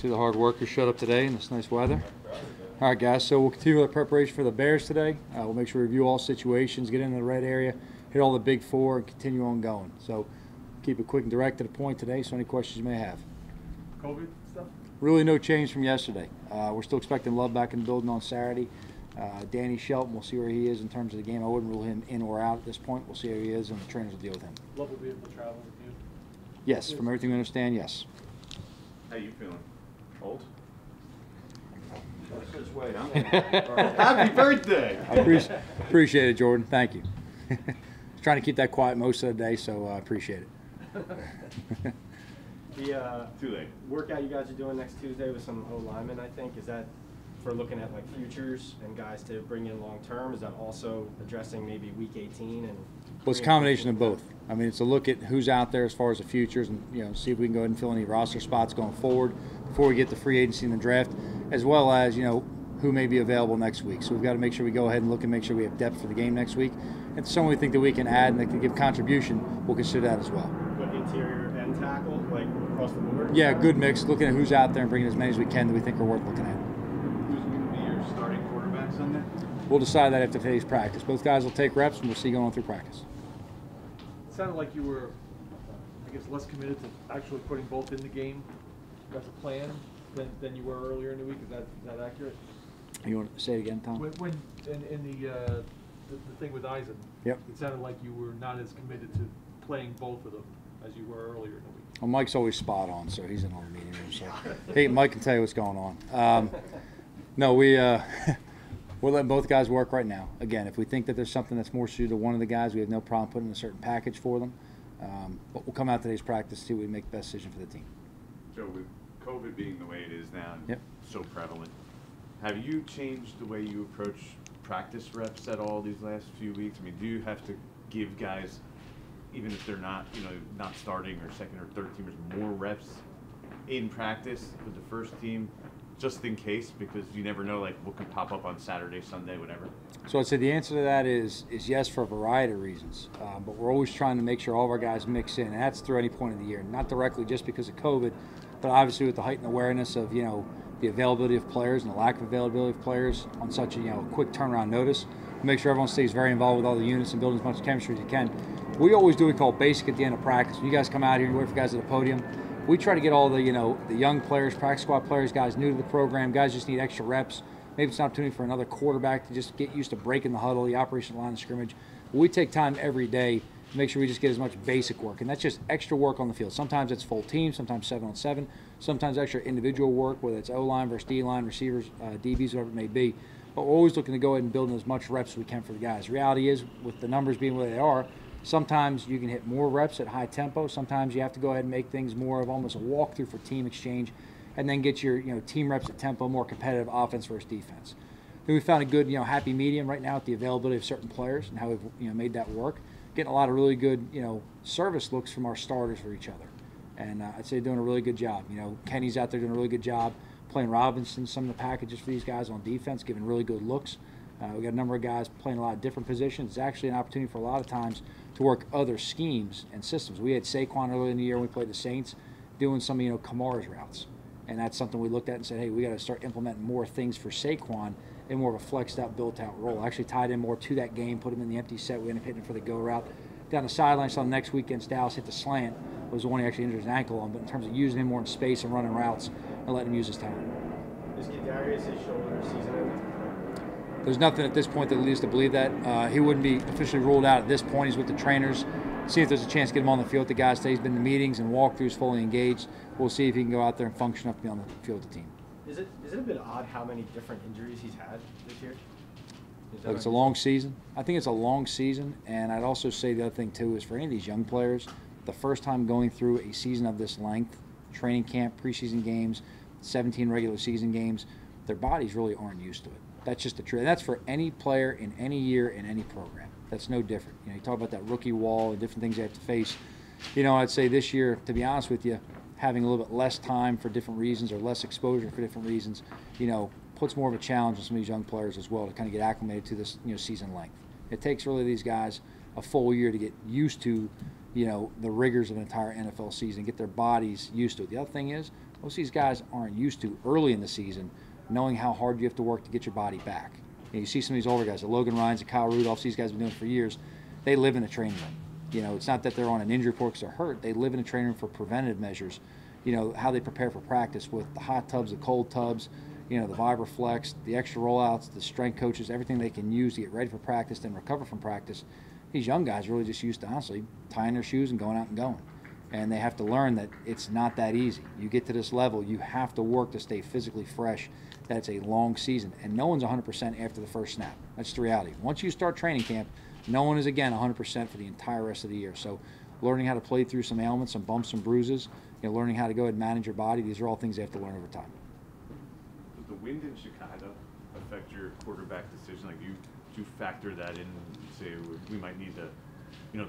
See the hard workers showed up today in this nice weather. All right, guys, so we'll continue with our preparation for the Bears today. We'll make sure we review all situations, get into the red area, hit all the big four, and continue on going. So keep it quick and direct to the point today, so any questions you may have. COVID stuff? Really no change from yesterday. We're still expecting Love back in the building on Saturday. Danny Shelton, we'll see where he is in terms of the game. I wouldn't rule him in or out at this point. We'll see how he is, and the trainers will deal with him. Love will be able to travel with you? Yes, from everything we understand, yes. How you feeling? Old? This way, huh? Happy birthday! I appreciate it, Jordan. Thank you. Trying to keep that quiet most of the day, so I appreciate it. The Too late. workout you guys are doing next Tuesday with some O linemen, I think, is that for looking at like futures and guys to bring in long term? Is that also addressing maybe week 18 and? Well, it's a combination of both. I mean, it's a look at who's out there as far as the futures, and see if we can go ahead and fill any roster spots going forward before we get the free agency and the draft, as well as who may be available next week. So we've got to make sure we go ahead and look and make sure we have depth for the game next week. And someone we think that we can add and that can give contribution, we'll consider that as well. But interior and tackle, like across the board? Yeah, good mix. Looking at who's out there and bringing as many as we can that we think are worth looking at. Who's going to be your starting quarterback Sunday? We'll decide that after today's practice. Both guys will take reps, and we'll see going on through practice. It sounded like you were, I guess, less committed to actually putting both in the game as a plan than you were earlier in the week. Is that accurate? You want to say it again, Tom? When in the thing with Eisen, Yep. it sounded like you were not as committed to playing both of them as you were earlier in the week. Well, Mike's always spot on, so he's in all the meeting rooms. So, hey, Mike can tell you what's going on. No, we're letting both guys work right now. Again, if we think that there's something that's more suited to one of the guys, we have no problem putting a certain package for them. But we'll come out today's practice to see what we make the best decision for the team. Joe, with COVID being the way it is now, and Yep. so prevalent, have you changed the way you approach practice reps at all these last few weeks? I mean, do you have to give guys, even if they're not, not starting or second or third teamers, more reps in practice with the first team, just in case, because you never know, like, what could pop up on Saturday, Sunday, whatever? So I'd say the answer to that is yes, for a variety of reasons. But we're always trying to make sure all of our guys mix in, and that's through any point of the year. Not directly just because of COVID, but obviously with the heightened awareness of, the availability of players and the lack of availability of players on such a quick turnaround notice. Make sure everyone stays very involved with all the units and building as much chemistry as you can. We always do what we call basic at the end of practice. When you guys come out here and wait for guys at the podium, we try to get all the the young players, practice squad players, guys new to the program, guys just need extra reps. Maybe it's an opportunity for another quarterback to just get used to breaking the huddle, the operational line of scrimmage. We take time every day to make sure we just get as much basic work, and that's just extra work on the field. Sometimes it's full team, sometimes 7-on-7, sometimes extra individual work, whether it's O-line versus D-line, receivers, DBs, whatever it may be. But we're always looking to go ahead and build in as much reps as we can for the guys. The reality is, with the numbers being where they are, sometimes you can hit more reps at high tempo. Sometimes you have to go ahead and make things more of almost a walkthrough for team exchange, and then get your team reps at tempo, more competitive offense versus defense. Then we found a good happy medium right now with the availability of certain players and how we've made that work. Getting a lot of really good service looks from our starters for each other, and I'd say doing a really good job. Kenny's out there doing a really good job playing Robinson, some of the packages for these guys on defense, giving really good looks. We got a number of guys playing a lot of different positions. It's actually an opportunity for a lot of times to work other schemes and systems. We had Saquon earlier in the year when we played the Saints doing some Kamara's routes, and that's something we looked at and said, hey, we got to start implementing more things for Saquon in more of a flexed out, built out role. Actually tied in more to that game, put him in the empty set. We ended up hitting him for the go route. Down the sideline, saw the next week against Dallas, hit the slant. It was the one he actually injured his ankle on, but in terms of using him more in space and running routes and letting him use his talent. Is Darius his shoulder season? There's nothing at this point that leads us to believe that. He wouldn't be officially ruled out at this point. He's with the trainers. See if there's a chance to get him on the field. The guy says he's been in meetings and walkthroughs, fully engaged. We'll see if he can go out there and function up and be on the field with the team. Is it a bit odd how many different injuries he's had this year? Look, it's a long season. I think it's a long season, and I'd also say the other thing too is for any of these young players, the first time going through a season of this length, training camp, preseason games, 17 regular season games, their bodies really aren't used to it. That's just the truth. And that's for any player in any year in any program. That's no different. You talk about that rookie wall and different things they have to face. I'd say this year, to be honest with you, having a little bit less time for different reasons or less exposure for different reasons, puts more of a challenge on some of these young players as well to kind of get acclimated to this, season length. It takes really these guys a full year to get used to, the rigors of an entire NFL season, get their bodies used to it. The other thing is, most of these guys aren't used to early in the season knowing how hard you have to work to get your body back. You see some of these older guys, the Logan Ryans, the Kyle Rudolphs, these guys have been doing it for years. They live in a training room. It's not that they're on an injury report because they're hurt. They live in a training room for preventative measures. How they prepare for practice with the hot tubs, the cold tubs, the VibraFlex, the extra rollouts, the strength coaches, everything they can use to get ready for practice, then recover from practice. These young guys are really just used to, honestly, tying their shoes and going out and going. And they have to learn that it's not that easy. You get to this level, you have to work to stay physically fresh. That's a long season. And no one's 100% after the first snap. That's the reality. Once you start training camp, no one is, again, 100% for the entire rest of the year. So learning how to play through some ailments, some bumps, some bruises, learning how to go ahead and manage your body, these are all things they have to learn over time. Does the wind in Chicago affect your quarterback decision? Like, do you factor that in and say we might need the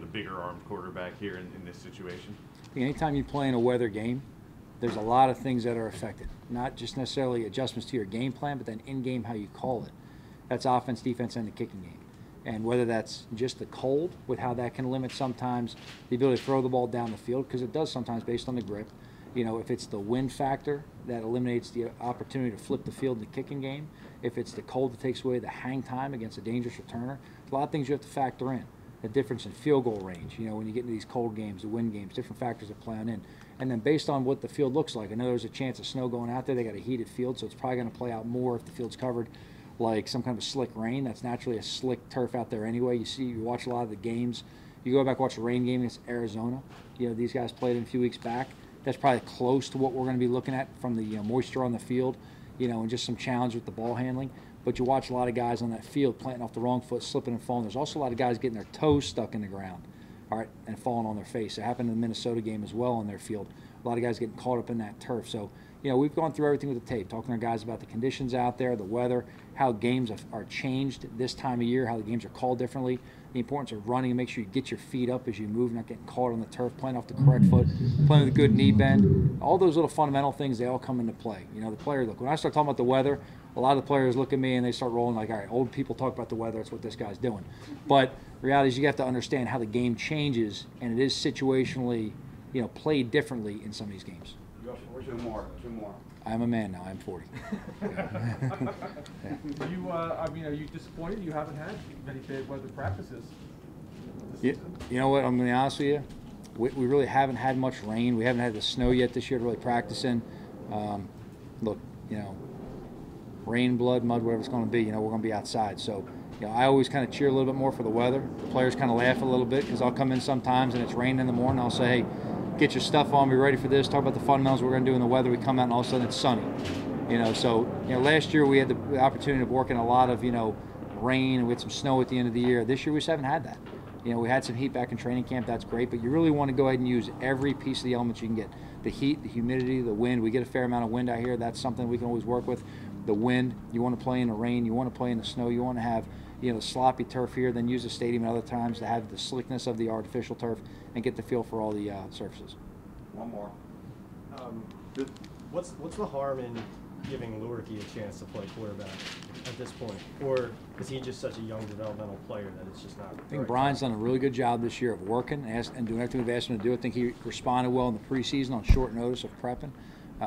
bigger armed quarterback here in this situation? I think anytime you play in a weather game, there's a lot of things that are affected. Not just necessarily adjustments to your game plan, but then in-game how you call it. That's offense, defense, and the kicking game. And whether that's just the cold, with how that can limit sometimes the ability to throw the ball down the field, because it does sometimes based on the grip. If it's the wind factor, that eliminates the opportunity to flip the field in the kicking game. If it's the cold that takes away the hang time against a dangerous returner. There's a lot of things you have to factor in. The difference in field goal range, when you get into these cold games, the wind games, different factors that play on in. And then based on what the field looks like, I know there's a chance of snow going out there. They got a heated field, so it's probably going to play out more if the field's covered like some kind of slick rain. That's naturally a slick turf out there anyway. You watch a lot of the games. You go back and watch a rain game against Arizona. These guys played in a few weeks back. That's probably close to what we're going to be looking at from the moisture on the field, and just some challenge with the ball handling. But you watch a lot of guys on that field planting off the wrong foot, slipping and falling. There's also a lot of guys getting their toes stuck in the ground, all right, and falling on their face. It happened in the Minnesota game as well on their field. A lot of guys getting caught up in that turf. So, we've gone through everything with the tape, talking to our guys about the conditions out there, the weather, how games are changed this time of year, how the games are called differently, the importance of running and make sure you get your feet up as you move, not getting caught on the turf, playing off the correct foot, playing with a good knee bend. All those little fundamental things, they all come into play. The player, look, when I start talking about the weather, a lot of the players look at me and they start rolling like, all right, old people talk about the weather, that's what this guy's doing. But the reality is you have to understand how the game changes, and it is situationally, played differently in some of these games. Two more. I'm a man now. I'm 40. Are you disappointed you haven't had many bad weather practices this season? You know what? I'm going to be honest with you. We really haven't had much rain. We haven't had the snow yet this year to really practice in. Look, rain, blood, mud, whatever it's going to be, we're going to be outside. So, I always kind of cheer a little bit more for the weather. The players kind of laugh a little bit because I'll come in sometimes and it's raining in the morning. I'll say, hey, get your stuff on, be ready for this, talk about the fundamentals we're going to do in the weather. We come out and all of a sudden it's sunny. Last year we had the opportunity of working a lot of, rain, and we had some snow at the end of the year. This year we just haven't had that. We had some heat back in training camp, that's great, but you really want to go ahead and use every piece of the elements you can get. The heat, the humidity, the wind. We get a fair amount of wind out here. That's something we can always work with. The wind, you want to play in the rain, you want to play in the snow, you want to have the sloppy turf here, then use the stadium at other times to have the slickness of the artificial turf and get the feel for all the surfaces. One more. What's the harm in giving Lurkey a chance to play quarterback at this point? Or is he just such a young developmental player that it's just not? I think Brian's done a really good job this year of working and doing everything we've asked him to do. I think he responded well in the preseason on short notice of prepping.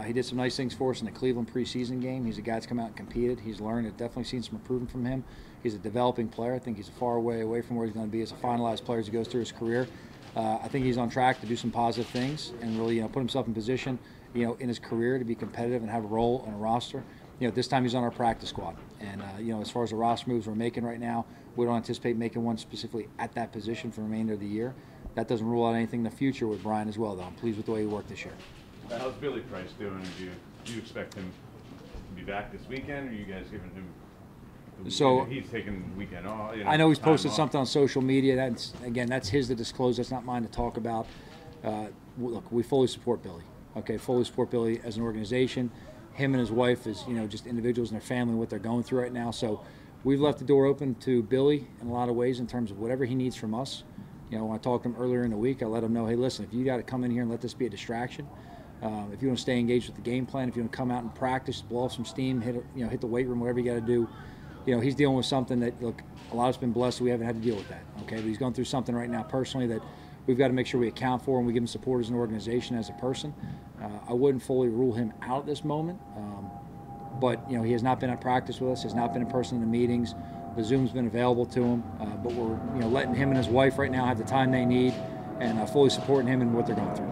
He did some nice things for us in the Cleveland preseason game. He's a guy that's come out and competed. He's learned. I've definitely seen some improvement from him. He's a developing player. I think he's a far way away from where he's going to be as a finalized player as he goes through his career. I think he's on track to do some positive things and really, put himself in position, in his career to be competitive and have a role on a roster. This time he's on our practice squad. And, as far as the roster moves we're making right now, we don't anticipate making one specifically at that position for the remainder of the year. That doesn't rule out anything in the future with Brian as well, though. I'm pleased with the way he worked this year. How's Billy Price doing? Do you expect him to be back this weekend, or are you guys giving him So he's taking the weekend off? I know he's posted something on social media. That's his to disclose. That's not mine to talk about. Look, we fully support Billy. Okay, fully support Billy as an organization. Him and his wife as just individuals and their family, what they're going through right now. So we've left the door open to Billy in a lot of ways in terms of whatever he needs from us. When I talked to him earlier in the week, I let him know, hey, listen, if you got to come in here and let this be a distraction. If you want to stay engaged with the game plan, if you want to come out and practice, blow off some steam, hit the weight room, whatever you got to do. He's dealing with something that, look, a lot of us been blessed we haven't had to deal with that. Okay, but he's going through something right now personally that we've got to make sure we account for him, we give him support as an organization, as a person. I wouldn't fully rule him out at this moment, but he has not been at practice with us, has not been in person in the meetings. The Zoom's been available to him, but we're letting him and his wife right now have the time they need, and fully supporting him in what they're going through.